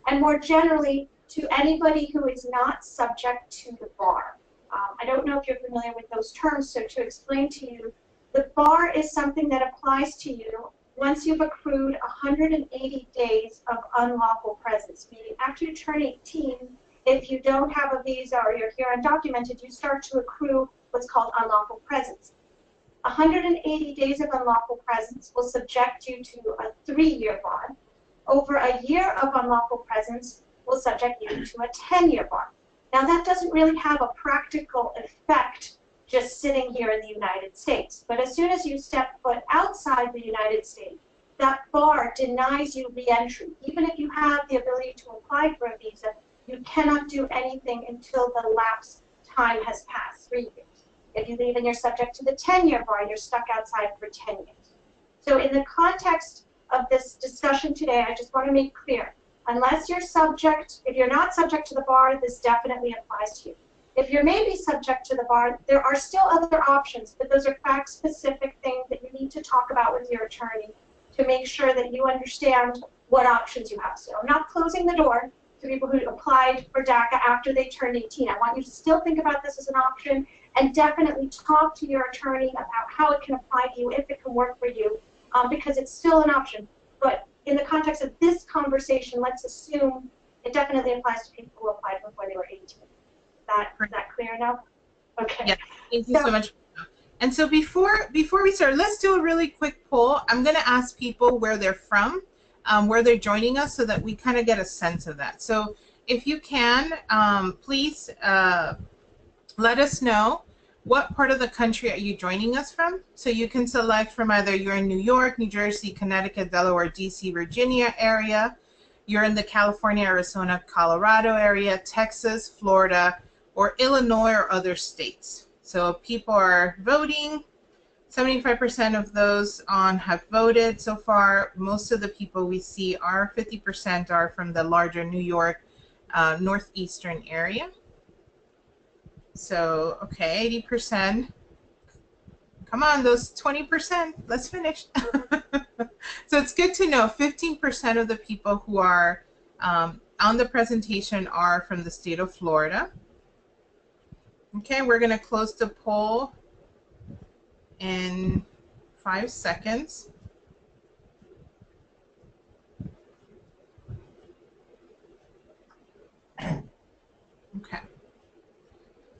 and more generally to anybody who is not subject to the bar. I don't know if you're familiar with those terms, so to explain to you, the bar is something that applies to you once you've accrued 180 days of unlawful presence, meaning after you turn 18, if you don't have a visa or you're here undocumented, you start to accrue what's called unlawful presence. 180 days of unlawful presence will subject you to a 3-year bar. Over a year of unlawful presence will subject you to a 10-year bar. Now that doesn't really have a practical effect just sitting here in the United States. But as soon as you step foot outside the United States, that bar denies you re-entry. Even if you have the ability to apply for a visa, you cannot do anything until the lapse time has passed, 3 years. If you leave and you're subject to the 10-year bar, you're stuck outside for 10 years. So in the context of this discussion today, I just want to make clear, unless you're subject, if you're not subject to the bar, this definitely applies to you. If you're maybe subject to the bar, there are still other options, but those are fact-specific things that you need to talk about with your attorney to make sure that you understand what options you have. So I'm not closing the door to people who applied for DACA after they turned 18. I want you to still think about this as an option and definitely talk to your attorney about how it can apply to you, if it can work for you, because it's still an option. But in the context of this conversation, let's assume it definitely applies to people who applied before they were 18. Is that clear now? Okay. Yeah, thank you so much. And so before we start, let's do a really quick poll. I'm going to ask people where they're from, where they're joining us, so that we kind of get a sense of that. So if you can, please let us know what part of the country are you joining us from. So you can select from either you're in New York, New Jersey, Connecticut, Delaware, DC, Virginia area, you're in the California, Arizona, Colorado area, Texas, Florida, or Illinois or other states. So people are voting. 75% of those have voted so far. Most of the people we see are 50% are from the larger New York, northeastern area. So, okay, 80%. Come on, those 20%. Let's finish. So it's good to know 15% of the people who are on the presentation are from the state of Florida. Okay, we're going to close the poll in 5 seconds. Okay.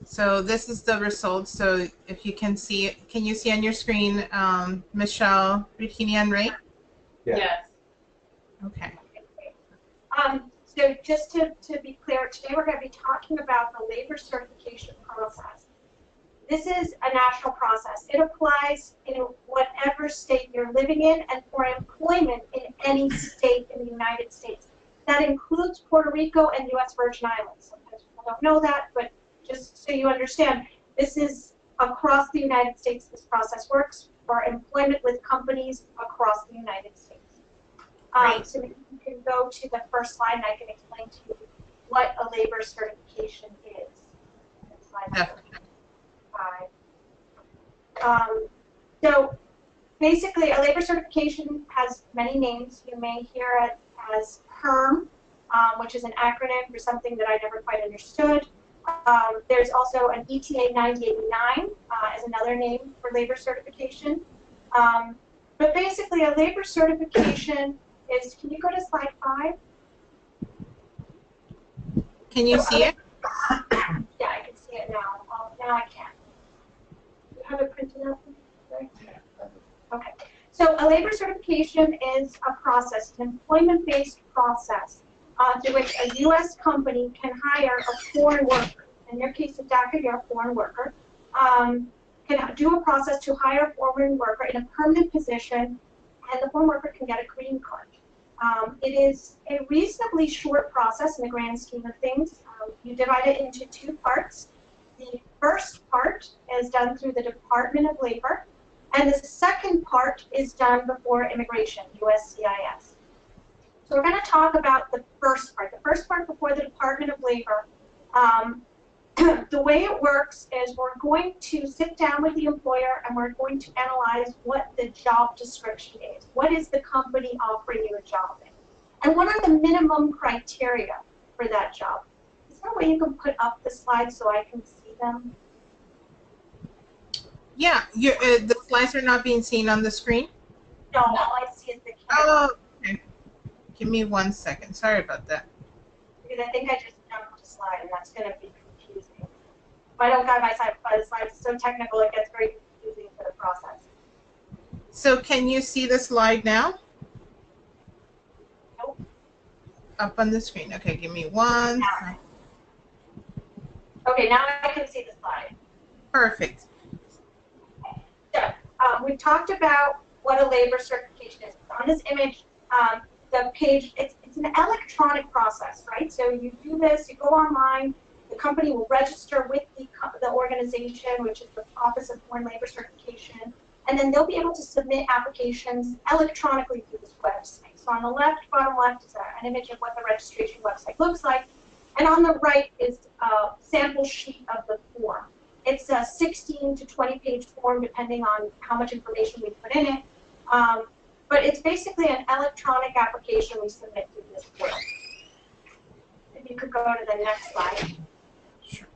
So this is the results. So if you can see it, can you see on your screen, Michelle, Virginia, and Ray? Yeah. Yes. Okay. So just to be clear, today we're going to be talking about the labor certification process. This is a national process. It applies in whatever state you're living in and for employment in any state in the United States. That includes Puerto Rico and U.S. Virgin Islands. Sometimes people don't know that, but just so you understand, this is across the United States. This process works for employment with companies across the United States. So maybe you can go to the first slide and I can explain to you what a labor certification is. Slide 5. So basically, a labor certification has many names. You may hear it as PERM, which is an acronym for something that I never quite understood. There's also an ETA 9089 as another name for labor certification. But basically, a labor certification is, can you go to slide 5? Can you see it? Yeah, I can see it now. Now I can. You have it printed out? Okay. So a labor certification is a process, an employment-based process through which a U.S. company can hire a foreign worker. In your case of DACA, you're a foreign worker. Can do a process to hire a foreign worker in a permanent position, and the foreign worker can get a green card. It is a reasonably short process in the grand scheme of things. You divide it into 2 parts. The first part is done through the Department of Labor, and the second part is done before immigration, USCIS. So we're going to talk about the first part. The first part before the Department of Labor. The way it works is we're going to sit down with the employer and we're going to analyze what the job description is. What is the company offering you a job in? And what are the minimum criteria for that job? Is there a way you can put up the slides so I can see them? Yeah, the slides are not being seen on the screen? No, all I see is the camera. Oh, okay. Give me 1 second. Sorry about that. Because I think I just jumped a slide, and that's going to be confusing. If I don't guide my side by the slides, it's so technical, it gets very confusing for the process. So can you see the slide now? Nope. Up on the screen. Okay, give me 1 second. Okay, now I can see the slide. Perfect. So, we've talked about what a labor certification is. On this image, the page, it's an electronic process, right? So you do this, you go online, the company will register with the organization, which is the Office of Foreign Labor Certification, and then they'll be able to submit applications electronically through this website. So on the left, bottom left, is an image of what the registration website looks like, and on the right is a sample sheet of the form. It's a 16 to 20 page form, depending on how much information we put in it. But it's basically an electronic application we submit through this portal. If you could go to the next slide. Sure.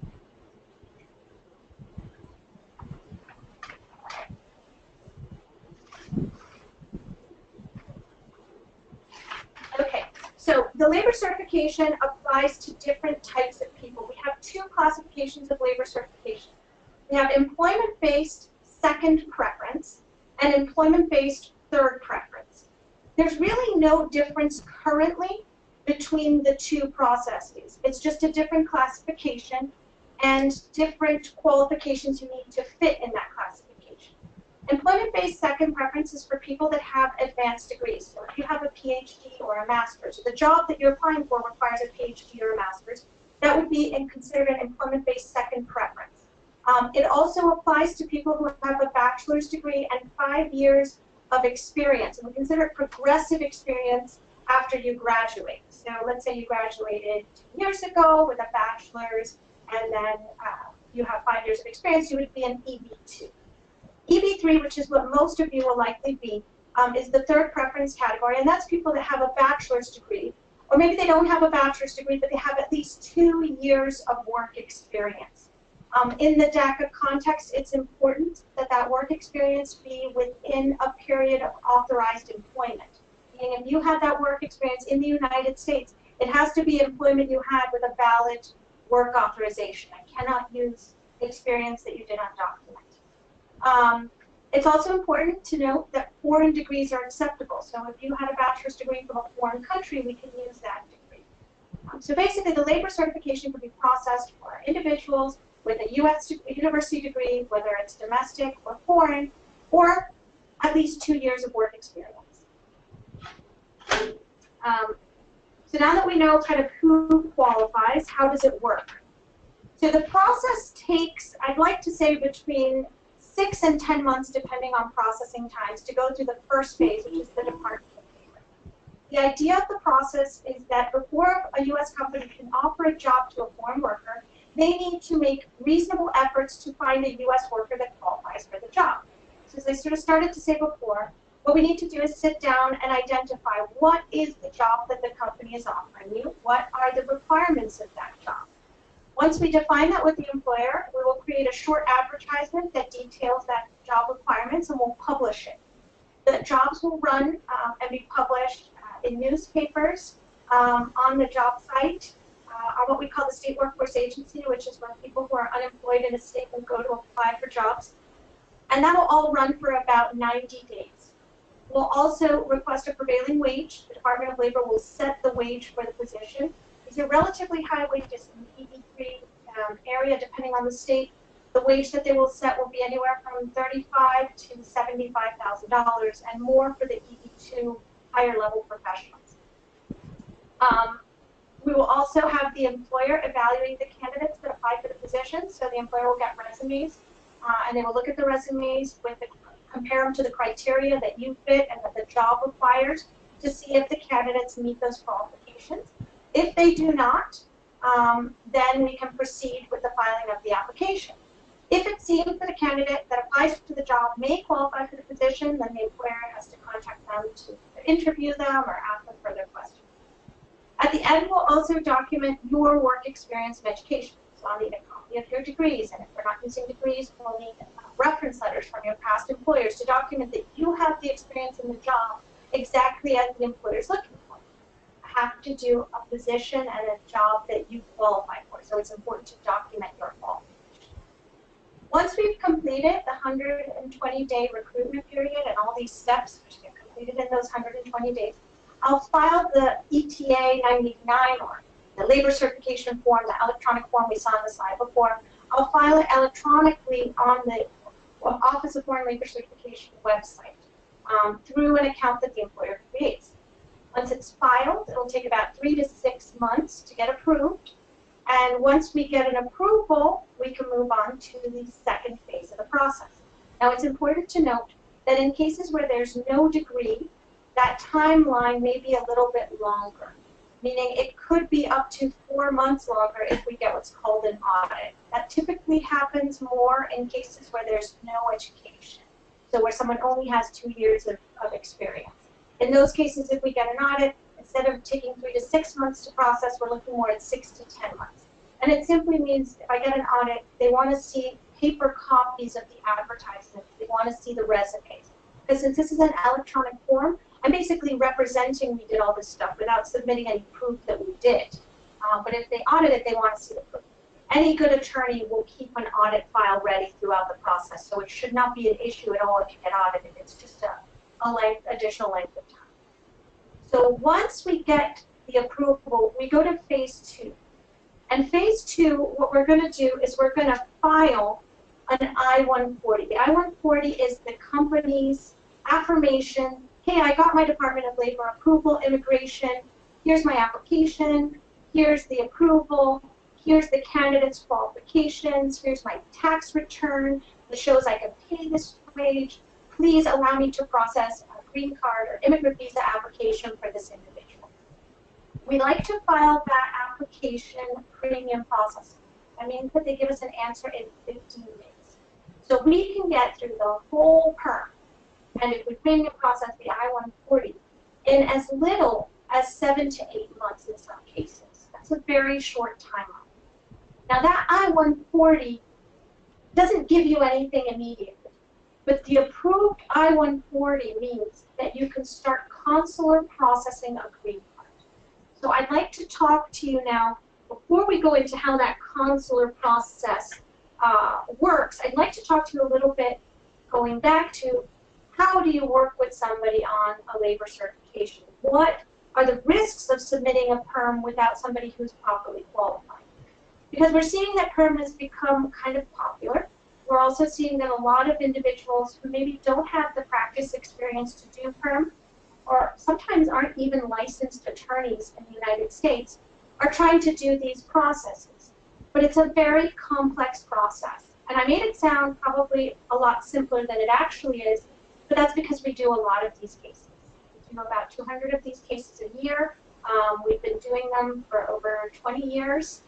Okay, so the labor certification applies to different types of people. We have two classifications of labor certification. We have employment-based second preference and employment-based third preference. There's really no difference currently between the two processes. It's just a different classification and different qualifications you need to fit in that classification. Employment-based second preference is for people that have advanced degrees. So if you have a PhD or a master's, so the job that you're applying for requires a PhD or a master's, that would be considered an employment-based second preference. It also applies to people who have a bachelor's degree and 5 years of experience, and we consider it progressive experience after you graduate. So let's say you graduated 2 years ago with a bachelor's, and then you have 5 years of experience, you would be an EB2. EB3, which is what most of you will likely be, is the third preference category, and that's people that have a bachelor's degree, or maybe they don't have a bachelor's degree, but they have at least 2 years of work experience. In the DACA context, it's important that that work experience be within a period of authorized employment. Meaning if you had that work experience in the United States, it has to be employment you had with a valid work authorization. I cannot use experience that you did not document. It's also important to note that foreign degrees are acceptable. So if you had a bachelor's degree from a foreign country, we can use that degree. So basically, the labor certification can be processed for individuals with a U.S. university degree, whether it's domestic or foreign, or at least 2 years of work experience. So now that we know kind of who qualifies, how does it work? So the process takes, I'd like to say, between 6 and 10 months, depending on processing times, to go through the first phase, which is the Department of Labor. The idea of the process is that before a U.S. company can offer a job to a foreign worker, they need to make reasonable efforts to find a U.S. worker that qualifies for the job. So as I sort of started to say before, what we need to do is sit down and identify what is the job that the company is offering you, what are the requirements of that job. Once we define that with the employer, we will create a short advertisement that details that job requirements, and we'll publish it. The jobs will run and be published in newspapers, on the job site, are what we call the state workforce agency, which is where people who are unemployed in a state will go to apply for jobs. And that will all run for about 90 days. We'll also request a prevailing wage. The Department of Labor will set the wage for the position. These are relatively high wages in the EB3 area, depending on the state. The wage that they will set will be anywhere from $35,000 to $75,000, and more for the EB2 higher level professionals. We will also have the employer evaluate the candidates that apply for the position. So the employer will get resumes, and they will look at the resumes, compare them to the criteria that you fit and that the job requires, to see if the candidates meet those qualifications. If they do not, then we can proceed with the filing of the application. If it seems that a candidate that applies to the job may qualify for the position, then the employer has to contact them to interview them or ask them further questions. At the end, we'll also document your work experience and education. So I'll need a copy of your degrees, and if we're not using degrees, we'll need reference letters from your past employers to document that you have the experience in the job exactly as the employer's looking for. Have to do a position and a job that you qualify for, so it's important to document your qualification. Once we've completed the 120-day recruitment period and all these steps which get completed in those 120 days, I'll file the ETA 99, or the labor certification form, the electronic form we saw on the slide before. I'll file it electronically on the Office of Foreign Labor Certification website through an account that the employer creates. Once it's filed, it'll take about 3 to 6 months to get approved. And once we get an approval, we can move on to the second phase of the process. Now, it's important to note that in cases where there's no degree, that timeline may be a little bit longer, meaning it could be up to 4 months longer if we get what's called an audit. That typically happens more in cases where there's no education, so where someone only has 2 years of experience. In those cases, if we get an audit, instead of taking 3 to 6 months to process, we're looking more at 6 to 10 months. And it simply means if I get an audit, they want to see paper copies of the advertisements. They want to see the resumes. Because since this is an electronic form, I'm basically representing we did all this stuff without submitting any proof that we did. But if they audit it, they want to see the proof. Any good attorney will keep an audit file ready throughout the process, so it should not be an issue at all if you get audited. It's just a additional length of time. So once we get the approval, we go to phase 2. And phase 2, what we're going to do is we're going to file an I-140. The I-140 is the company's affirmation, hey, I got my Department of Labor approval, immigration, here's my application, here's the approval, here's the candidate's qualifications, here's my tax return that shows I can pay this wage. Please allow me to process a green card or immigrant visa application for this individual. We like to file that application premium processing. That means that they give us an answer in 15 days. So we can get through the whole perm, and if we premium process the I-140 in as little as 7 to 8 months in some cases. That's a very short timeline. Now that I-140 doesn't give you anything immediately. But the approved I-140 means that you can start consular processing a green card. So I'd like to talk to you now, before we go into how that consular process works, I'd like to talk to you a little bit going back to how do you work with somebody on a labor certification? What are the risks of submitting a perm without somebody who's properly qualified? Because we're seeing that perm has become kind of popular. We're also seeing that a lot of individuals who maybe don't have the practice experience to do perm, or sometimes aren't even licensed attorneys in the United States, are trying to do these processes. But it's a very complex process. And I made it sound probably a lot simpler than it actually is, but that's because we do a lot of these cases. We do about 200 of these cases a year. We've been doing them for over 20 years.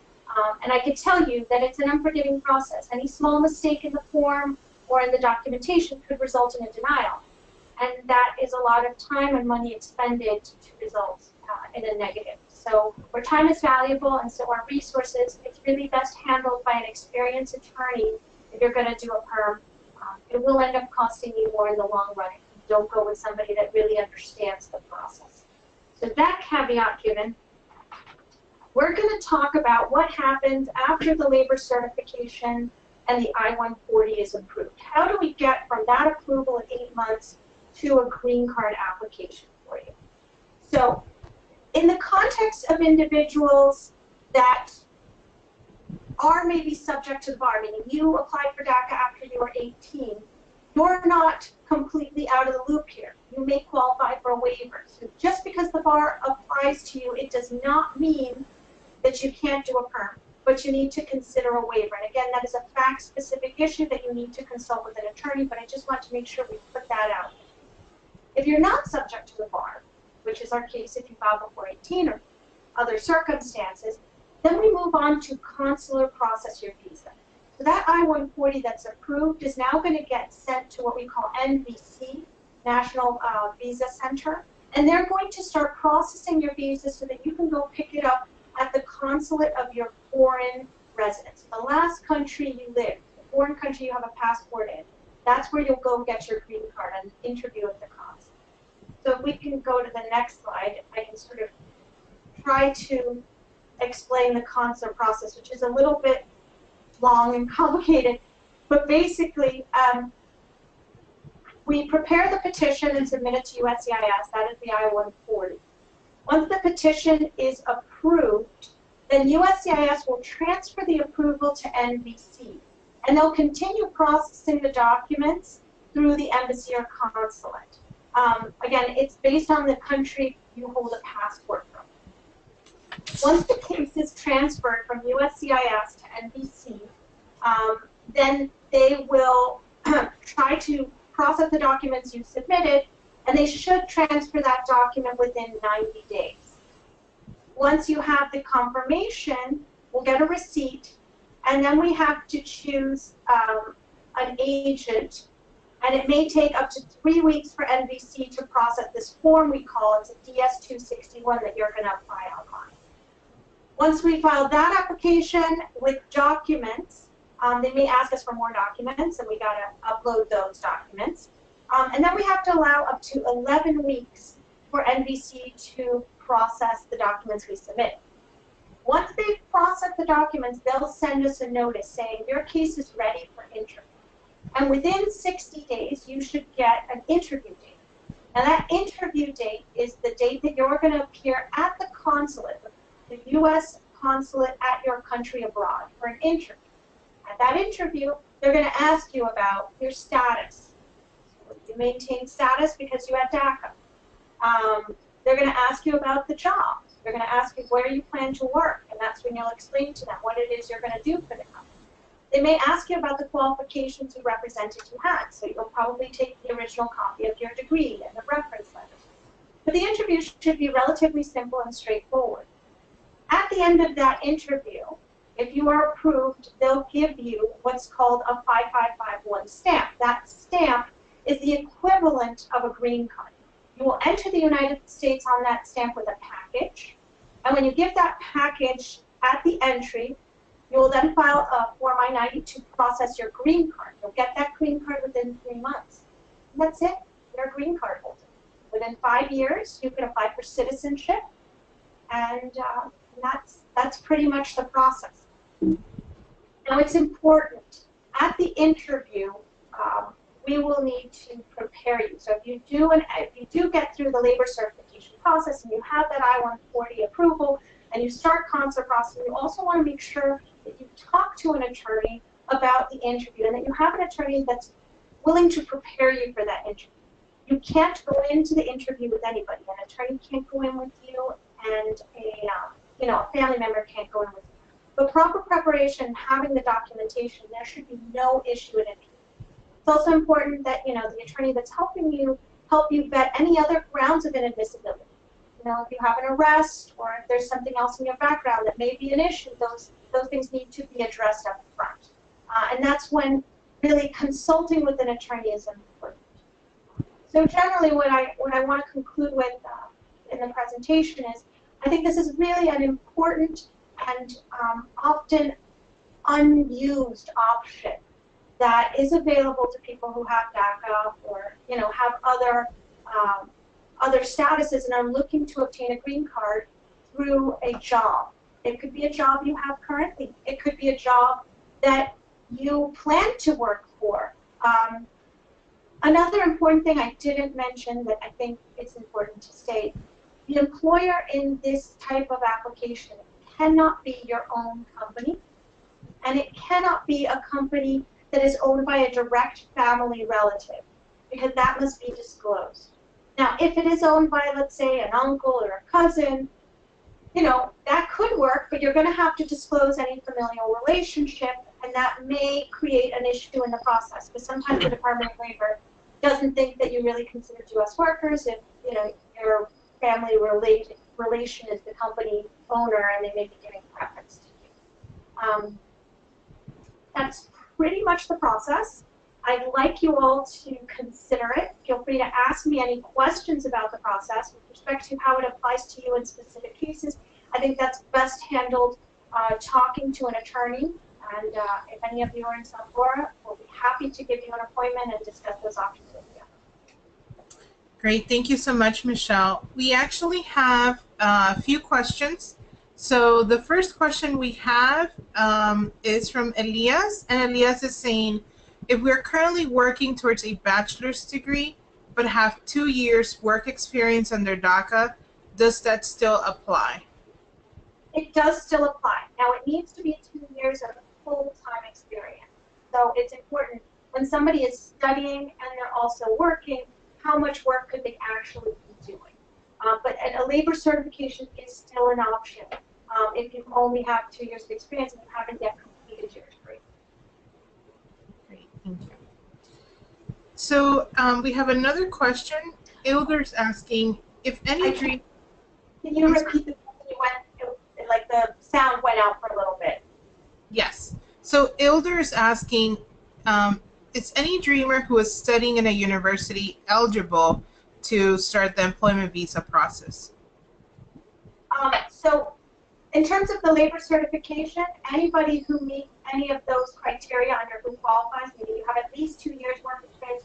And I can tell you that it's an unforgiving process. Any small mistake in the form or in the documentation could result in a denial. And that is a lot of time and money expended to result in a negative. So where time is valuable and so are resources, it's really best handled by an experienced attorney if you're going to do a perm. It will end up costing you more in the long run if you don't go with somebody that really understands the process. So that caveat given, we're going to talk about what happens after the labor certification and the I-140 is approved. How do we get from that approval in 8 months to a green card application for you? So in the context of individuals that are maybe subject to the bar, meaning you applied for DACA after you were 18, you're not completely out of the loop here. You may qualify for a waiver. So just because the bar applies to you, it does not mean that you can't do a perm, but you need to consider a waiver. And again, that is a fact-specific issue that you need to consult with an attorney, but I just want to make sure we put that out. If you're not subject to the bar, which is our case if you filed before 18 or other circumstances, then we move on to consular process your visa. So that I-140 that's approved is now going to get sent to what we call NVC, National Visa Center. And they're going to start processing your visa so that you can go pick it up at the consulate of your foreign residence. The last country you live, the foreign country you have a passport in, that's where you'll go get your green card and interview at the consulate. So if we can go to the next slide, I can sort of try to explain the consular process, which is a little bit long and complicated. But basically, we prepare the petition and submit it to USCIS. That is the I-140. Once the petition is approved, then USCIS will transfer the approval to NVC. And they'll continue processing the documents through the embassy or consulate. Again, it's based on the country you hold a passport from. Once the case is transferred from USCIS to NVC, then they will try to process the documents you submitted, and they should transfer that document within 90 days. Once you have the confirmation, we'll get a receipt, and then we have to choose an agent, and it may take up to 3 weeks for NVC to process this form we call it's a DS-261 that you're going to apply online. Once we file that application with documents, they may ask us for more documents, and we got to upload those documents. And then we have to allow up to 11 weeks for NVC to process the documents we submit. Once they've processed the documents, they'll send us a notice saying your case is ready for interview. And within 60 days, you should get an interview date. Now that interview date is the date that you're going to appear at the consulate, the U.S. consulate at your country abroad for an interview. At that interview, they're going to ask you about your status. So you maintain status because you had DACA. They're going to ask you about the job. They're going to ask you where you plan to work, and that's when you'll explain to them what it is you're going to do for the company. They may ask you about the qualifications you represented you had, so you'll probably take the original copy of your degree and the reference letter. But the interview should be relatively simple and straightforward. At the end of that interview, if you are approved, they'll give you what's called a 5551 stamp. That stamp is the equivalent of a green card. You will enter the United States on that stamp with a package, and when you give that package at the entry, you will then file a Form I-90 to process your green card. You'll get that green card within 3 months. And that's it. You're a green card holder. Within 5 years, you can apply for citizenship, and that's pretty much the process. Now, it's important. At the interview, we will need to prepare you. So if you do get through the labor certification process and you have that I-140 approval and you start consular processing, you also want to make sure that you talk to an attorney about the interview and that you have an attorney that's willing to prepare you for that interview. You can't go into the interview with anybody. An attorney can't go in with you, and a family member can't go in with you. But proper preparation, having the documentation, there should be no issue in it. It's also important that the attorney that's helping you help you vet any other grounds of inadmissibility. If you have an arrest or if there's something else in your background that may be an issue, those things need to be addressed up front. And that's when really consulting with an attorney is important. So generally, what I want to conclude with in the presentation is, I think this is really an important and often unused option that is available to people who have DACA or have other statuses and are looking to obtain a green card through a job. It could be a job you have currently. It could be a job that you plan to work for. Another important thing I didn't mention that I think it's important to state, the employer in this type of application cannot be your own company, and it cannot be a company that is owned by a direct family relative, because that must be disclosed. Now, if it is owned by, let's say, an uncle or a cousin, that could work, but you're going to have to disclose any familial relationship, and that may create an issue in the process, because sometimes the Department of Labor doesn't think that you really consider U.S. workers if, your family relation is the company owner, and they may be giving preference to you. That's pretty much the process. I'd like you all to consider it. Feel free to ask me any questions about the process with respect to how it applies to you in specific cases. I think that's best handled talking to an attorney. And if any of you are in South Florida, we'll be happy to give you an appointment and discuss those options with you. Great. Thank you so much, Michelle. We actually have a few questions. So the first question we have is from Elias, and Elias is saying, if we're currently working towards a bachelor's degree but have 2 years work experience under DACA, does that still apply? It does still apply. Now, it needs to be 2 years of full-time experience. So it's important when somebody is studying and they're also working, how much work could they actually be doing? But a labor certification is still an option if you only have 2 years of experience and you haven't yet completed your degree. Great, thank you. So we have another question. Ilder's asking if any dream. Can you repeat the question? Like the sound went out for a little bit. Yes. So Ilder is asking, is any dreamer who is studying in a university eligible to start the employment visa process? So in terms of the labor certification, anybody who meets any of those criteria under who qualifies, meaning you have at least 2 years work experience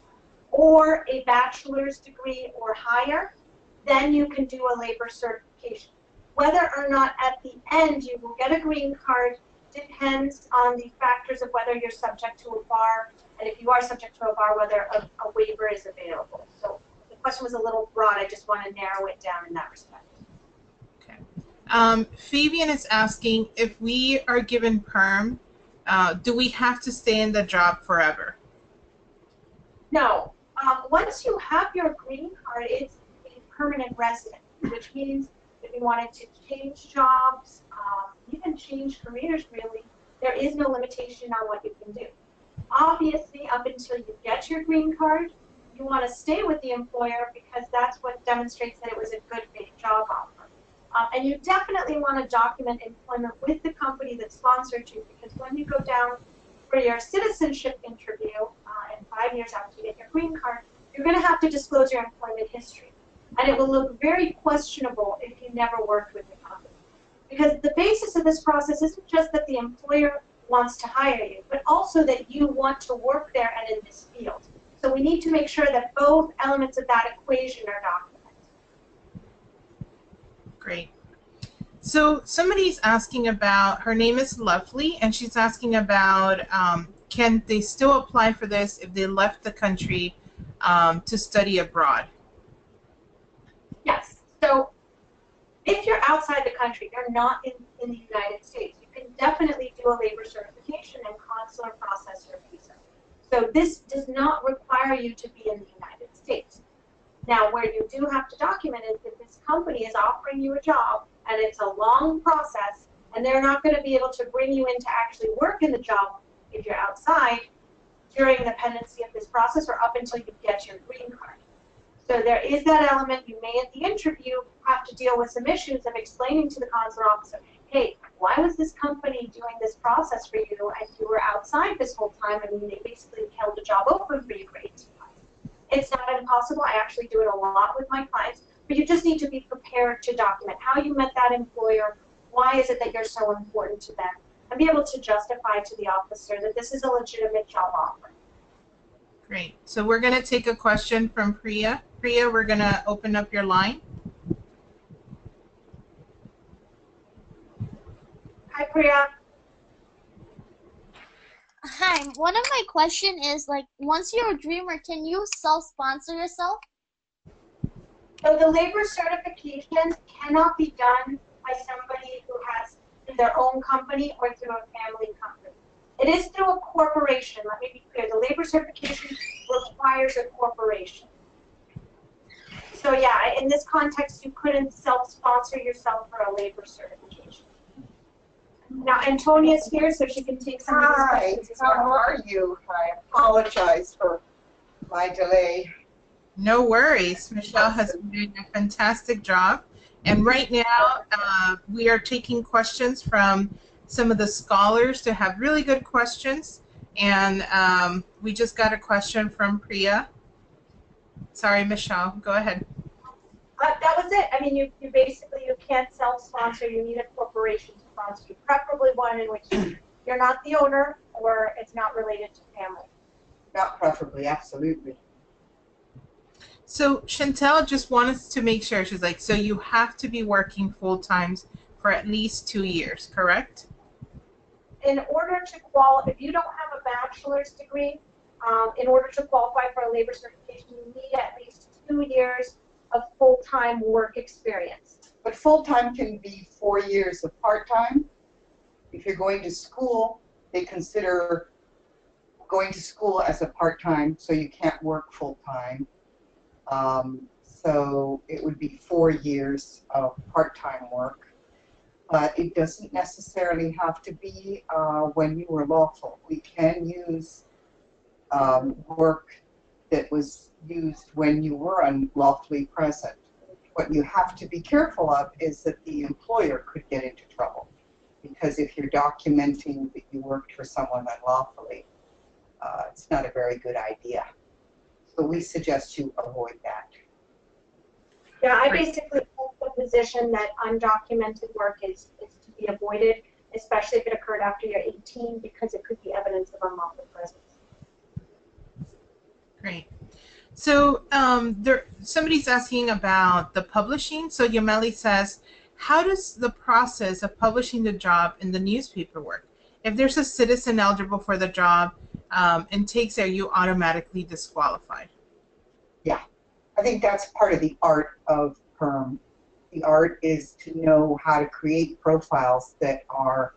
or a bachelor's degree or higher, then you can do a labor certification. Whether or not at the end you will get a green card depends on the factors of whether you're subject to a bar, and if you are subject to a bar, whether a waiver is available. So the question was a little broad. I just want to narrow it down in that respect. Okay. Fabian is asking, if we are given perm, do we have to stay in the job forever? No. Once you have your green card, it's a permanent resident, which means if you wanted to change jobs, even change careers, really, there is no limitation on what you can do. Obviously, up until you get your green card, you want to stay with the employer because that's what demonstrates that it was a good faith job offer. And you definitely want to document employment with the company that sponsored you, because when you go down for your citizenship interview, and 5 years after you get your green card, you're going to have to disclose your employment history. And it will look very questionable if you never worked with the company. Because the basis of this process isn't just that the employer wants to hire you, but also that you want to work there and in this field. So we need to make sure that both elements of that equation are documented. Great. So somebody's asking about, her name is Lovely, and she's asking about can they still apply for this if they left the country to study abroad? Yes. So if you're outside the country, you're not in the United States, you can definitely do a labor certification and consular process your visa. So this does not require you to be in the United States. Now, where you do have to document is that this company is offering you a job, and it's a long process, and they're not going to be able to bring you in to actually work in the job if you're outside during the pendency of this process or up until you get your green card. So there is that element. You may, at the interview, have to deal with some issues of explaining to the consular officer, hey, why was this company doing this process for you and you were outside this whole time? I mean, they basically held a job open for you for 18 months. It's not impossible. I actually do it a lot with my clients, but you just need to be prepared to document how you met that employer, why is it that you're so important to them, and be able to justify to the officer that this is a legitimate job offer. Great. So we're going to take a question from Priya. Priya, we're going to open up your line. Hi, Priya. Hi, one of my question is, like, once you're a dreamer, can you self-sponsor yourself? So the labor certification cannot be done by somebody who has their own company or through a family company. It is through a corporation. Let me be clear. The labor certification requires a corporation. So yeah, in this context, you couldn't self-sponsor yourself for a labor certification. Now, Antonia's here, so she can take some of these questions as well. How are you? I apologize for my delay. No worries. Michelle has been doing a fantastic job. And right now, we are taking questions from some of the scholars to have really good questions. And we just got a question from Priya. Sorry, Michelle, go ahead. That was it. I mean, you basically, you can't self-sponsor. You need a corporation to sponsor you, preferably one in which you're not the owner or it's not related to family. Not preferably, absolutely. So Chantel just wants to make sure, she's like, so you have to be working full-time for at least 2 years, correct? In order to qualify, if you don't have a bachelor's degree, in order to qualify for a labor certification, you need at least 2 years of full-time work experience. But full-time can be 4 years of part-time. If you're going to school, they consider going to school as a part-time, so you can't work full-time. So it would be 4 years of part-time work. But it doesn't necessarily have to be when you were lawful. We can use work that was used when you were unlawfully present. What you have to be careful of is that the employer could get into trouble, because if you're documenting that you worked for someone unlawfully, it's not a very good idea. So we suggest you avoid that. Yeah, I basically hold the position that undocumented work is to be avoided, especially if it occurred after you're 18, because it could be evidence of unlawful presence. Great. So somebody's asking about the publishing. So Yameli says, how does the process of publishing the job in the newspaper work? If there's a citizen eligible for the job and takes it, are you automatically disqualified? Yeah, I think that's part of the art of PERM. The art is to know how to create profiles that are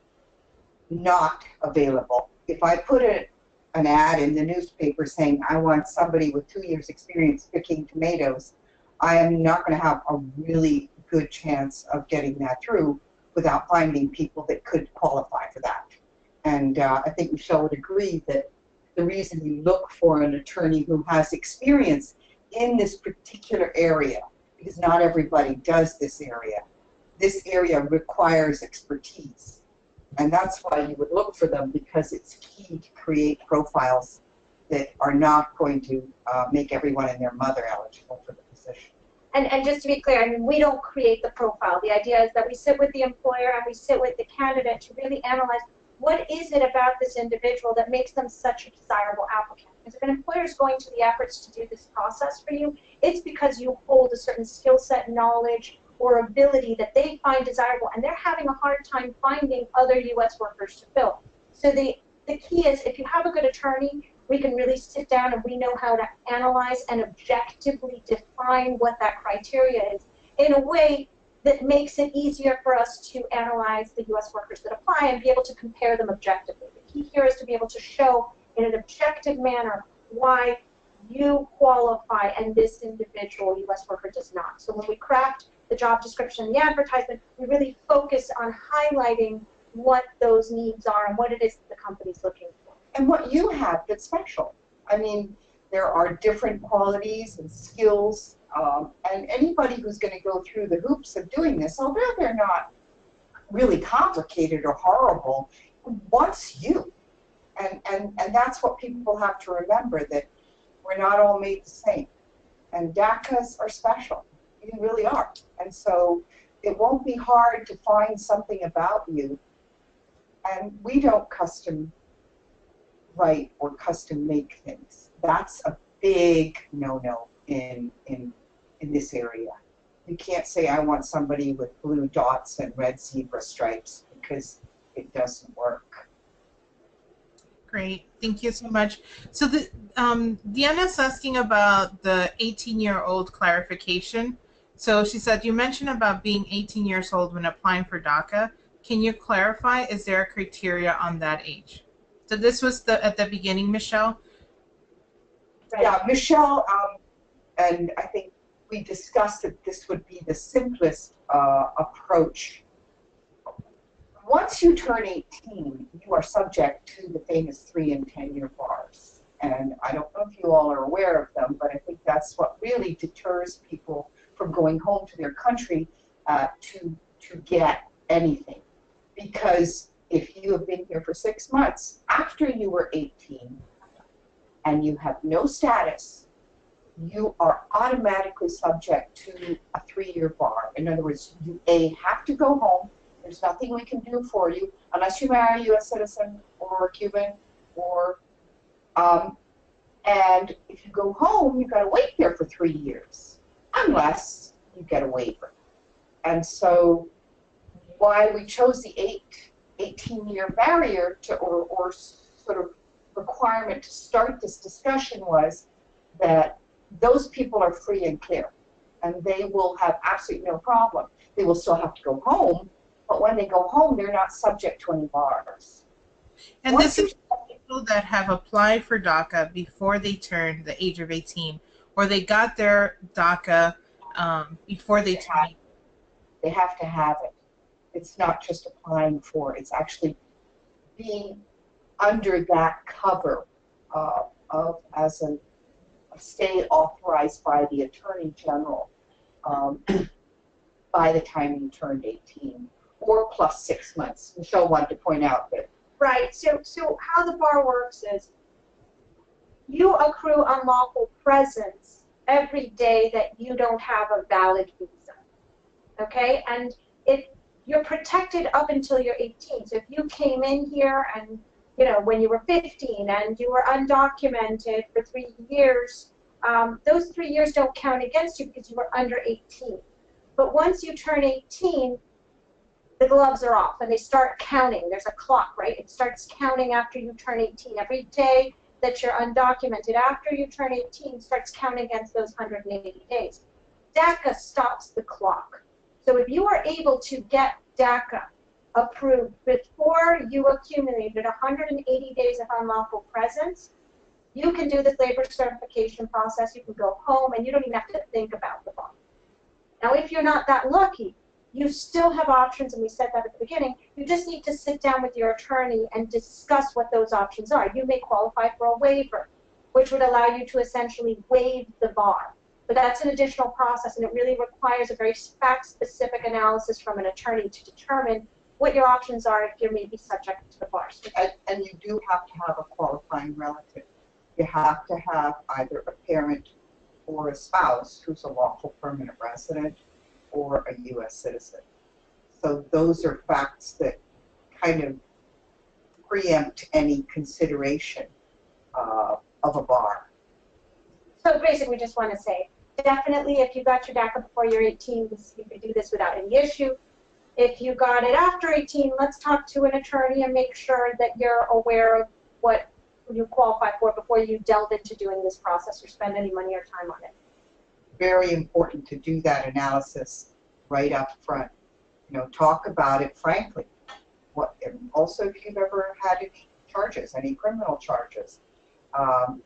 not available. If I put an ad in the newspaper saying I want somebody with 2 years experience picking tomatoes, I am not going to have a really good chance of getting that through without finding people that could qualify for that. And I think Michelle would agree that the reason you look for an attorney who has experience in this particular area, because not everybody does this area requires expertise. And that's why you would look for them, because it's key to create profiles that are not going to make everyone and their mother eligible for the position. And just to be clear, I mean, we don't create the profile. The idea is that we sit with the employer and we sit with the candidate to really analyze what is it about this individual that makes them such a desirable applicant. Because if an employer is going to the efforts to do this process for you, it's because you hold a certain skill set, knowledge, or ability that they find desirable, and they're having a hard time finding other U.S. workers to fill. So the key is, if you have a good attorney, we can really sit down and we know how to analyze and objectively define what that criteria is in a way that makes it easier for us to analyze the U.S. workers that apply and be able to compare them objectively. The key here is to be able to show in an objective manner why you qualify and this individual U.S. worker does not. So when we craft the job description and the advertisement, we really focus on highlighting what those needs are and what it is that the company's looking for. And what you have that's special. I mean, there are different qualities and skills, and anybody who's going to go through the hoops of doing this, although they're not really complicated or horrible, wants you. And that's what people have to remember, that we're not all made the same. And DACAs are special. You really are. And so it won't be hard to find something about you. And we don't custom write or custom make things. That's a big no-no in this area. You can't say I want somebody with blue dots and red zebra stripes, because it doesn't work. Great, thank you so much. So Deanna's asking about the 18-year-old clarification. So she said, you mentioned about being 18 years old when applying for DACA. Can you clarify, is there a criteria on that age? So this was at the beginning, Michelle? Right. Yeah, Michelle, and I think we discussed that this would be the simplest approach. Once you turn 18, you are subject to the famous 3 and 10-year bars. And I don't know if you all are aware of them, but I think that's what really deters people from going home to their country to get anything. Because if you have been here for 6 months after you were 18 and you have no status, you are automatically subject to a 3-year bar. In other words, you have to go home. There's nothing we can do for you unless you marry a U.S. citizen or a Cuban, or and if you go home, you've got to wait there for 3 years unless you get a waiver. And so why we chose the 18-year barrier to, or sort of requirement to start this discussion was that those people are free and clear, and they will have absolutely no problem. They will still have to go home, but when they go home, they're not subject to any bars. And this is people that have applied for DACA before they turn the age of 18, or they got their DACA before they turned. They have to have it. It's not just applying for, it's actually being under that cover of as a stay authorized by the Attorney General by the time you turned 18, or plus 6 months. Michelle wanted to point out that. Right. So how the bar works is you accrue unlawful presence every day that you don't have a valid visa. Okay? And you're protected up until you're 18. So if you came in here and, you know, when you were 15 and you were undocumented for 3 years, those 3 years don't count against you because you were under 18. But once you turn 18, the gloves are off and they start counting. There's a clock, right? It starts counting after you turn 18. Every day that you're undocumented after you turn 18 starts counting against those 180 days. DACA stops the clock. So if you are able to get DACA approved before you accumulated 180 days of unlawful presence, you can do this labor certification process. You can go home and you don't even have to think about the bar. Now, if you're not that lucky, you still have options, and we said that at the beginning. You just need to sit down with your attorney and discuss what those options are. You may qualify for a waiver, which would allow you to essentially waive the bar. But that's an additional process, and it really requires a very fact-specific analysis from an attorney to determine what your options are if you may be subject to the bar. And you do have to have a qualifying relative. You have to have either a parent or a spouse who's a lawful permanent resident or a U.S. citizen. So those are facts that kind of preempt any consideration of a bar. So basically, we just want to say, definitely, if you got your DACA before you're 18, you could do this without any issue. If you got it after 18, let's talk to an attorney and make sure that you're aware of what you qualify for before you delve into doing this process or spend any money or time on it. Very important to do that analysis right up front. You know, talk about it frankly. Also, if you've ever had any charges, any criminal charges,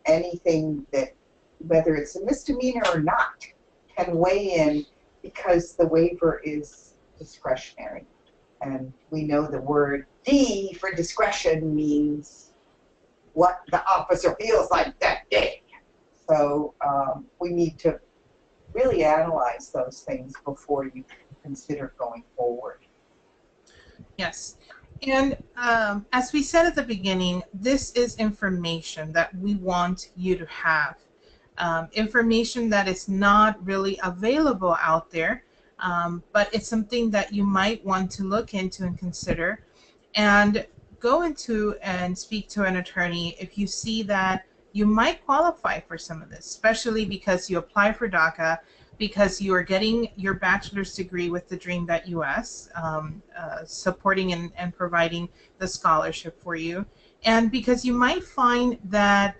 anything that, whether it's a misdemeanor or not, can weigh in, because the waiver is discretionary. And we know the word D for discretion means what the officer feels like that day. So we need to really analyze those things before you consider going forward. Yes. And as we said at the beginning, this is information that we want you to have. Information that is not really available out there, but it's something that you might want to look into and consider, and go into and speak to an attorney if you see that you might qualify for some of this, especially because you apply for DACA, because you are getting your bachelor's degree with TheDream.Us, supporting and providing the scholarship for you, and because you might find that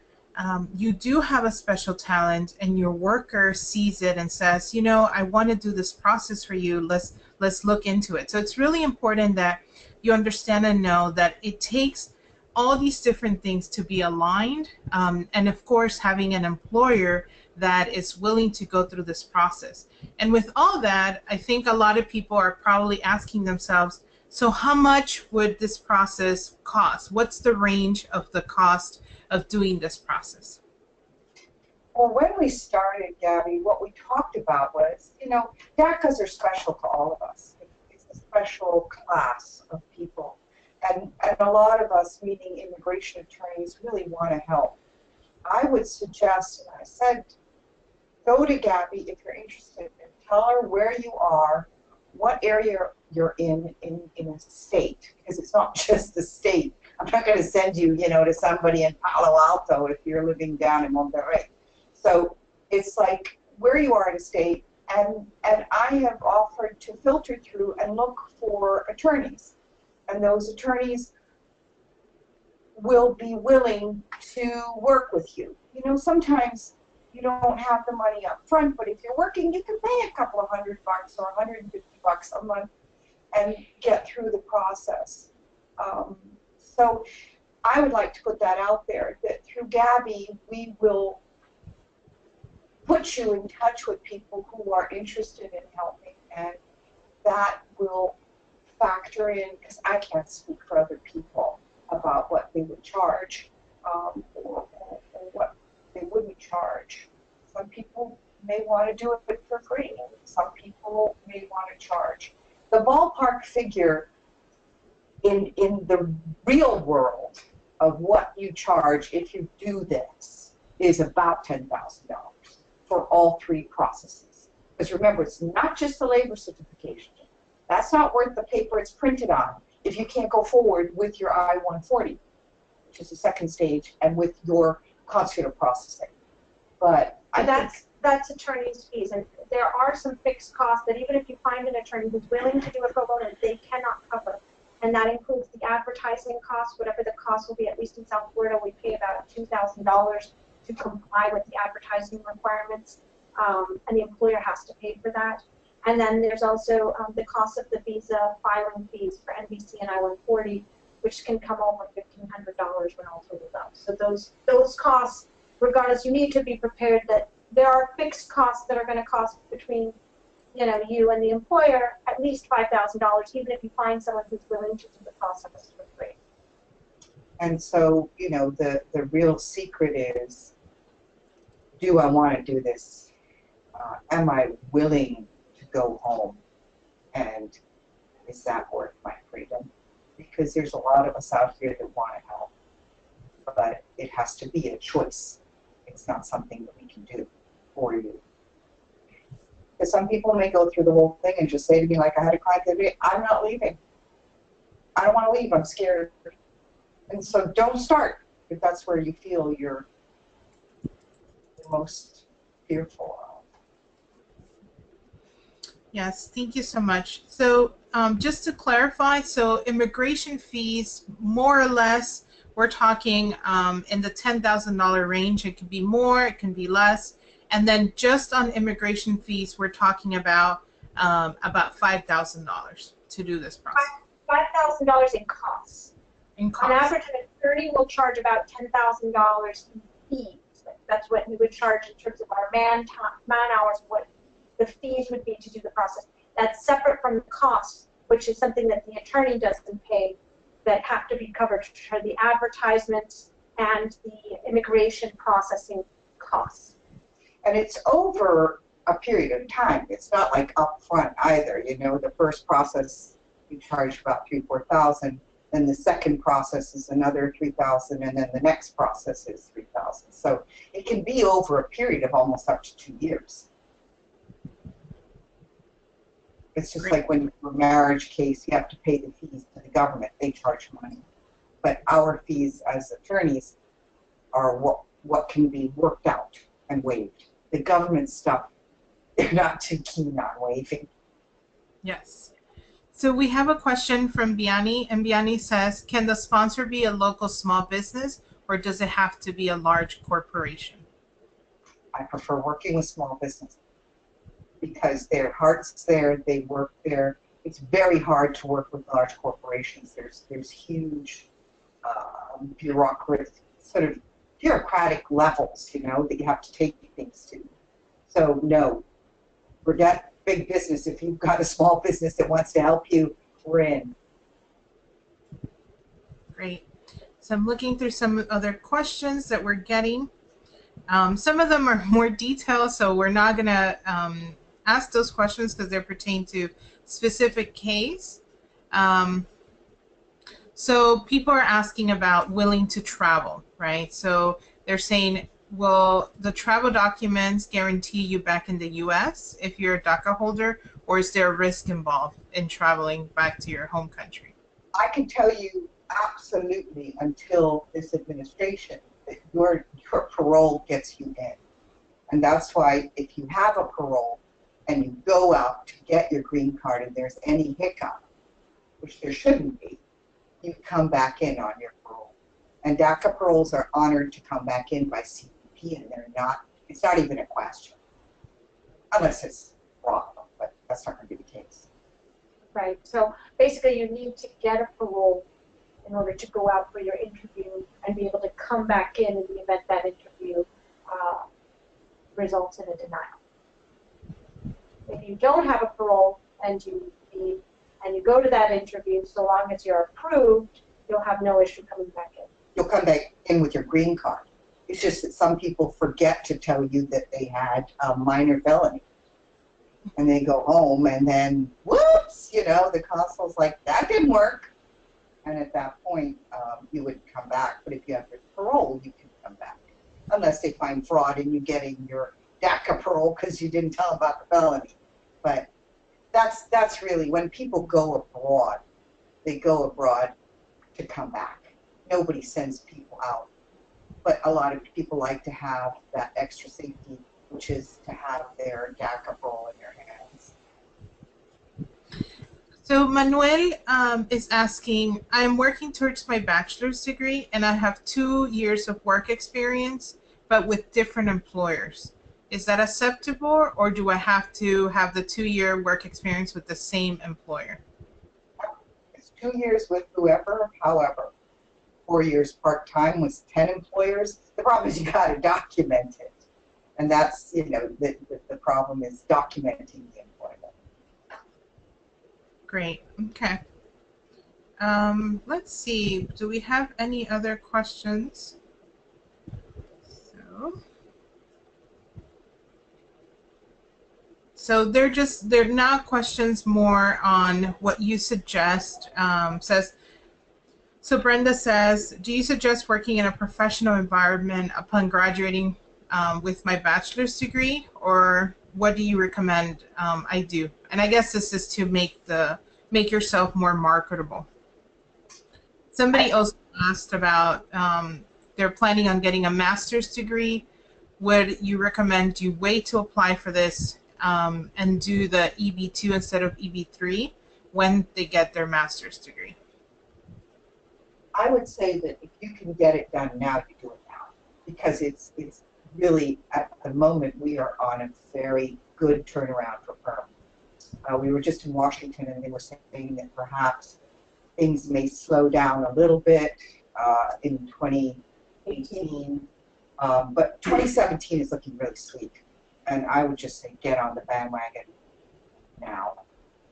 you do have a special talent and your worker sees it and says, you know, I want to do this process for you, let's look into it. So it's really important that you understand and know that it takes all these different things to be aligned, and of course having an employer that is willing to go through this process. And with all that, I think a lot of people are probably asking themselves, so how much would this process cost? What's the range of the cost of doing this process? Well, when we started, Gabby, what we talked about was, you know, DACAs are special to all of us. It's a special class of people. and a lot of us, meaning immigration attorneys, really want to help. I would suggest, and I said, go to Gabby if you're interested and tell her where you are, what area you're in a state, because it's not just the state. I'm not going to send you, to somebody in Palo Alto if you're living down in Monterrey. So it's like where you are in a state, and I have offered to filter through and look for attorneys, and those attorneys will be willing to work with you. Sometimes you don't have the money up front, but if you're working, you can pay a couple of $100 or $150 a month and get through the process. So I would like to put that out there, that through Gabby, we will put you in touch with people who are interested in helping, and that will factor in, because I can't speak for other people about what they would charge or what they wouldn't charge. Some people may want to do it for free. Some people may want to charge. The ballpark figure in the real world of what you charge if you do this is about $10,000 for all three processes. Because remember, it's not just the labor certification. That's not worth the paper it's printed on if you can't go forward with your I-140, which is the second stage, and with your consular processing. But that's attorney's fees, and there are some fixed costs that even if you find an attorney who's willing to do it pro bono, they cannot cover. And that includes the advertising costs, whatever the cost will be. At least in South Florida, we pay about $2,000 to comply with the advertising requirements, and the employer has to pay for that. And then there's also the cost of the visa filing fees for NVC and I-140, which can come over $1,500 when all totaled up. So those costs, regardless, you need to be prepared that there are fixed costs that are going to cost between you and the employer at least $5,000, even if you find someone who's willing to do the process for free. And so, the real secret is, do I want to do this? Am I willing to go home? And is that worth my freedom? Because there's a lot of us out here that want to help, but it has to be a choice. It's not something that we can do for you. Because some people may go through the whole thing and just say to me, like I had a client the other day, I'm not leaving. I don't want to leave, I'm scared. And so don't start if that's where you feel you're the most fearful of. Yes, thank you so much. So just to clarify, so immigration fees, more or less, we're talking in the $10,000 range. It could be more, it can be less. And then just on immigration fees, we're talking about $5,000 to do this process. $5,000 in costs. In cost. On average, an attorney will charge about $10,000 in fees. That's what we would charge in terms of our man hours, what the fees would be to do the process. That's separate from the costs, which is something that the attorney doesn't pay, that have to be covered for the advertisements and the immigration processing costs. And it's over a period of time. It's not like up front either. The first process you charge about $3,000-4,000, then the second process is another $3,000, and then the next process is $3,000. So it can be over a period of almost up to 2 years. It's just like when you do a marriage case, you have to pay the fees to the government. They charge money. But our fees as attorneys are what can be worked out and waived. The government stuff, they're not too keen on waiving. Yes. So we have a question from Biani, and Biani says, can the sponsor be a local small business, or does it have to be a large corporation? I prefer working with small business because their heart's there, they work there. It's very hard to work with large corporations. There's huge bureaucratic levels, that you have to take things to. So no, forget big business. If you've got a small business that wants to help you, we're in. Great. So I'm looking through some other questions that we're getting. Some of them are more detailed, so we're not going to ask those questions because they pertain to specific case. So people are asking about willing to travel, right? So they're saying, will the travel documents guarantee you back in the U.S. if you're a DACA holder, or is there a risk involved in traveling back to your home country? I can tell you absolutely until this administration that your parole gets you in. And that's why if you have a parole and you go out to get your green card and there's any hiccup, which there shouldn't be, you come back in on your parole. And DACA paroles are honored to come back in by CBP, and it's not even a question. Unless it's wrong, but that's not going to be the case. Right. So basically, you need to get a parole in order to go out for your interview and be able to come back in the event that interview results in a denial. If you don't have a parole and you go to that interview, so long as you're approved, you'll have no issue coming back in. You'll come back in with your green card. It's just that some people forget to tell you that they had a minor felony. And they go home and then, whoops, the consul's like, that didn't work. And at that point, you would come back. But if you have your parole, you can come back. Unless they find fraud in you getting your DACA parole because you didn't tell them about the felony. But that's really, when people go abroad, they go abroad to come back. Nobody sends people out. But a lot of people like to have that extra safety, which is to have their DACA parole in their hands. So Manuel is asking, I'm working towards my bachelor's degree and I have 2 years of work experience, but with different employers. Is that acceptable, or do I have to have the 2-year work experience with the same employer? It's 2 years with whoever, however. 4 years part-time with 10 employers. The problem is you got to document it. And that's, the problem is documenting the employment. Great. Okay. Let's see. Do we have any other questions? So they're now questions more on what you suggest. So Brenda says, do you suggest working in a professional environment upon graduating with my bachelor's degree, or what do you recommend I do? And I guess this is to make yourself more marketable. Somebody also asked about they're planning on getting a master's degree. Would you recommend you wait to apply for this and do the EB2 instead of EB3 when they get their master's degree? I would say that if you can get it done now, you do it now, because it's really, at the moment, we are on a very good turnaround for perm. We were just in Washington, and they were saying that perhaps things may slow down a little bit in 2018, but 2017 is looking really sweet, and I would just say get on the bandwagon now.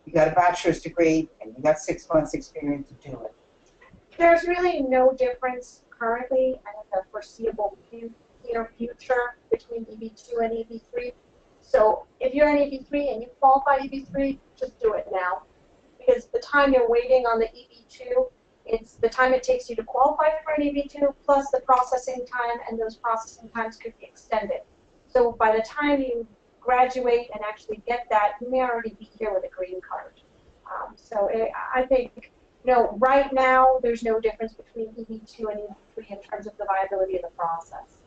You got a bachelor's degree, and you got 6 months experience to do it. There's really no difference currently and in the foreseeable future between EB2 and EB3. So if you're an EB3 and you qualify EB3, just do it now. Because the time you're waiting on the EB2, it's the time it takes you to qualify for an EB2 plus the processing time, and those processing times could be extended. So by the time you graduate and actually get that, you may already be here with a green card. I think, right now there's no difference between EB2 and EB3 in terms of the viability of the process.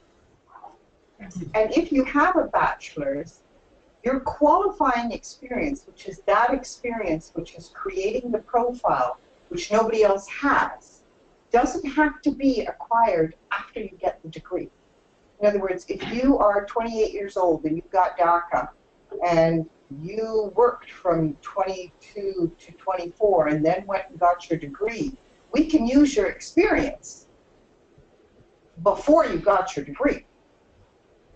And if you have a bachelor's, your qualifying experience, which is that experience which is creating the profile, which nobody else has, doesn't have to be acquired after you get the degree. In other words, if you are 28 years old and you've got DACA and you worked from 22 to 24 and then went and got your degree, we can use your experience before you got your degree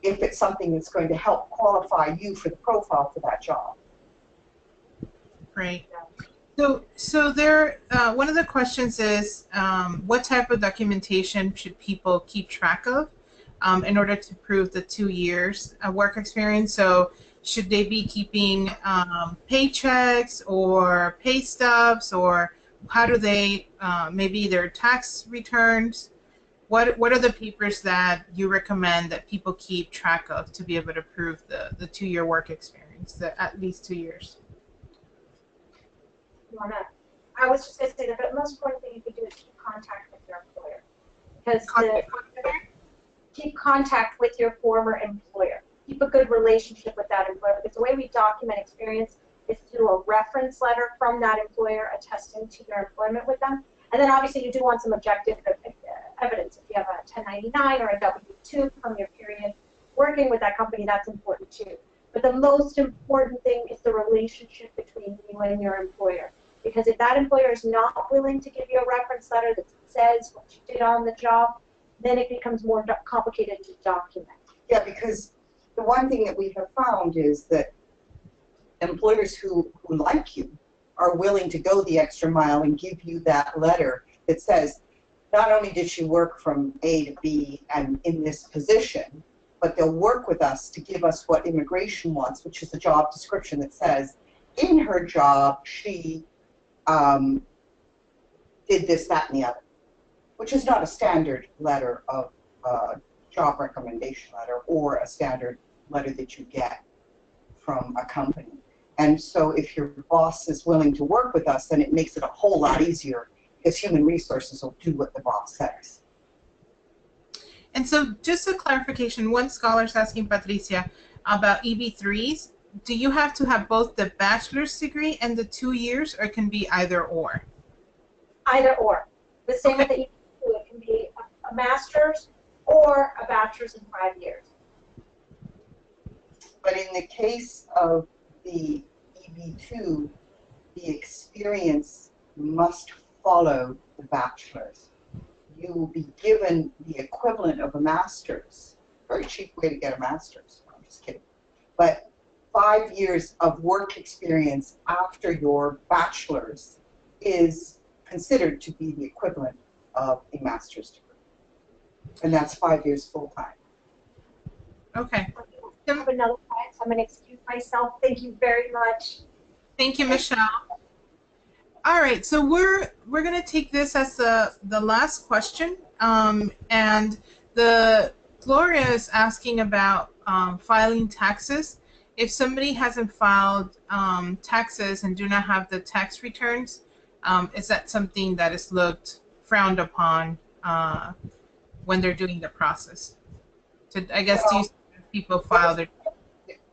if it's something that's going to help qualify you for the profile for that job. Great. So there, one of the questions is, what type of documentation should people keep track of in order to prove the 2 years of work experience? So should they be keeping paychecks or pay stubs, or how do they, maybe their tax returns, what are the papers that you recommend that people keep track of to be able to prove the 2-year work experience, at least 2 years? I was just going to say that the most important thing you can do is keep contact with your employer. Because keep contact with your former employer. Keep a good relationship with that employer. Because the way we document experience is through a reference letter from that employer attesting to your employment with them. And then obviously you do want some objective evidence. If you have a 1099 or a W-2 from your period working with that company, that's important too. But the most important thing is the relationship between you and your employer. Because if that employer is not willing to give you a reference letter that says what you did on the job, then it becomes more complicated to document. Yeah, because the one thing that we have found is that employers who like you are willing to go the extra mile and give you that letter that says, not only did she work from A to B and in this position, but they'll work with us to give us what immigration wants, which is a job description that says, in her job, she did this, that, and the other, which is not a standard letter of job recommendation letter or a standard letter that you get from a company. And so if your boss is willing to work with us, then it makes it a whole lot easier because human resources will do what the boss says. And so just a clarification, one scholar's asking Patricia about EB3s. Do you have to have both the bachelor's degree and the 2 years, or it can be either or? Either or. The same with the EB2, it can be a master's or a bachelor's in 5 years. But in the case of the EB2, the experience must follow the bachelor's. You will be given the equivalent of a master's. Very cheap way to get a master's. I'm just kidding. But 5 years of work experience after your bachelor's is considered to be the equivalent of a master's degree. And that's 5 years full time. Okay. I have another client, so I'm going to excuse myself. Thank you very much. Thank you, Michelle. All right, so we're going to take this as the last question, and Gloria is asking about filing taxes. If somebody hasn't filed taxes and do not have the tax returns, is that something that is frowned upon when they're doing the process? So I guess do you see people file their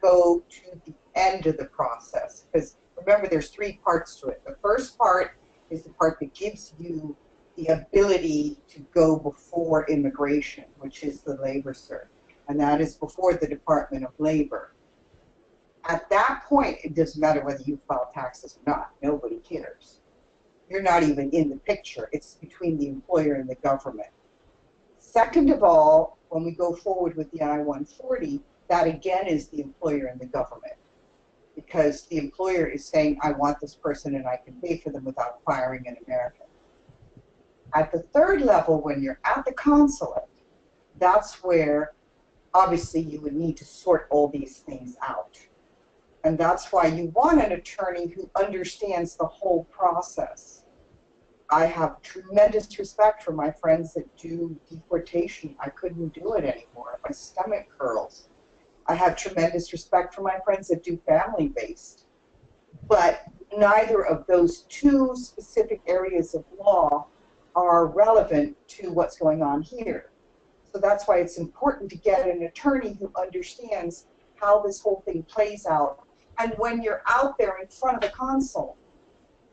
go to the end of the process, because remember there's 3 parts to it. The first part is the part that gives you the ability to go before immigration, which is the labor cert, and that is before the Department of Labor. At that point, it doesn't matter whether you file taxes or not. Nobody cares. You're not even in the picture. It's between the employer and the government. Second of all, when we go forward with the I-140, that again is the employer and the government, because the employer is saying, I want this person and I can pay for them without firing an American. At the third level, when you're at the consulate, that's where obviously you would need to sort all these things out. And that's why you want an attorney who understands the whole process. I have tremendous respect for my friends that do deportation. I couldn't do it anymore. My stomach curls. I have tremendous respect for my friends that do family-based. But neither of those 2 specific areas of law are relevant to what's going on here. So that's why it's important to get an attorney who understands how this whole thing plays out. And when you're out there in front of the consul,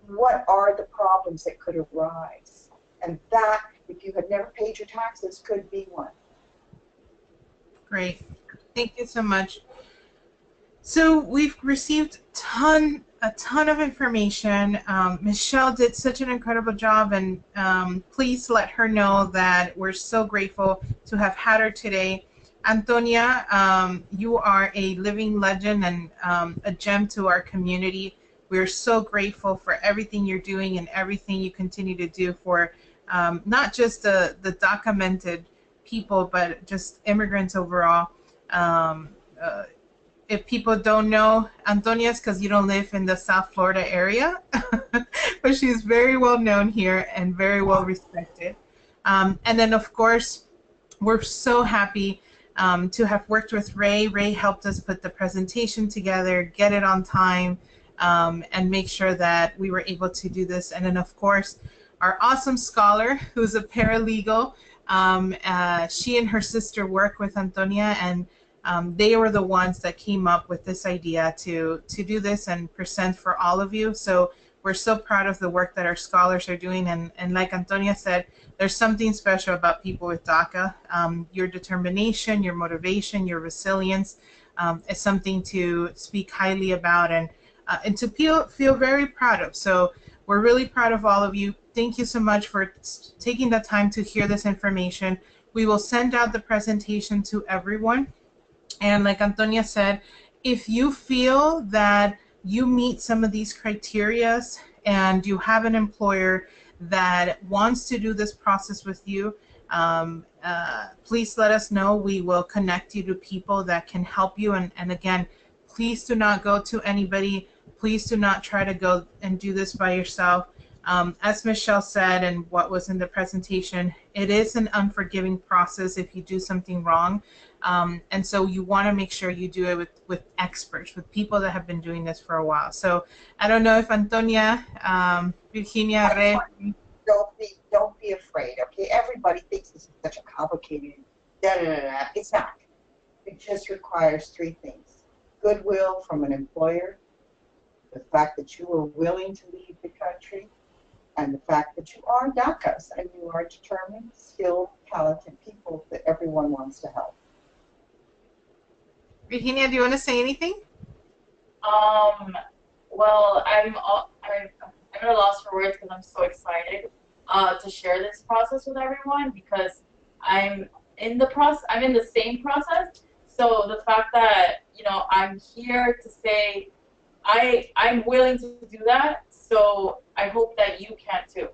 what are the problems that could arise? And that, if you had never paid your taxes, could be one. Great. Thank you so much. So we've received a ton of information. Michelle did such an incredible job, and please let her know that we're so grateful to have had her today. Antonia, you are a living legend and a gem to our community. We're so grateful for everything you're doing and everything you continue to do for not just the documented people, but just immigrants overall. if people don't know Antonia's because you don't live in the South Florida area, but she's very well known here and very well respected. And then, of course, we're so happy to have worked with Ray. Ray helped us put the presentation together, get it on time, and make sure that we were able to do this. And then, of course, our awesome scholar, who's a paralegal. She and her sister work with Antonia, and they were the ones that came up with this idea to do this and present for all of you. So we're so proud of the work that our scholars are doing. And like Antonia said, there's something special about people with DACA. Your determination, your motivation, your resilience is something to speak highly about and to feel very proud of. So we're really proud of all of you. Thank you so much for taking the time to hear this information. We will send out the presentation to everyone. And like Antonia said, if you feel that you meet some of these criteria and you have an employer that wants to do this process with you, please let us know. We will connect you to people that can help you. And again, please do not go to anybody. Please do not try to go and do this by yourself. As Michelle said and what was in the presentation, it is an unforgiving process if you do something wrong. And so you want to make sure you do it with experts, with people that have been doing this for a while. So I don't know if Antonia, Virginia, Ray. Don't be afraid, okay? Everybody thinks this is such a complicated da-da-da-da. It's not. It just requires three things. Goodwill from an employer, the fact that you are willing to leave the country, and the fact that you are DACAs and you are determined, skilled, talented people that everyone wants to help. Virginia, do you want to say anything? Well, I'm at a loss for words because I'm so excited to share this process with everyone because I'm in the same process. So the fact that I'm here to say I'm willing to do that. So I hope that you can too,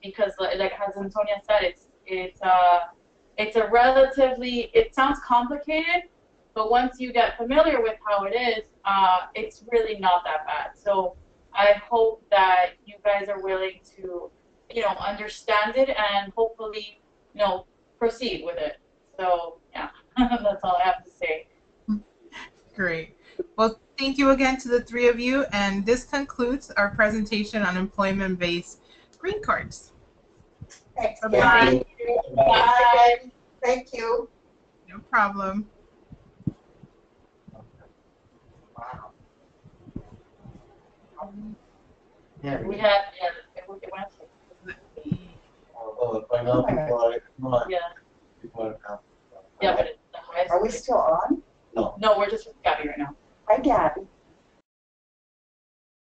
because like as Antonia said, it's a relatively, it sounds complicated, but once you get familiar with how it is, it's really not that bad. So I hope that you guys are willing to, understand it and hopefully, proceed with it. So yeah, that's all I have to say. Great. Well, thank you again to the three of you, and this concludes our presentation on employment-based green cards. Thanks. Bye. Bye. Thank you. No problem. Wow. Yeah. We have, it went Although if I know people are yeah, people are now. yeah, but the highest. Are we still on? No. No, we're just with Gabby right now. Hi, Gabby.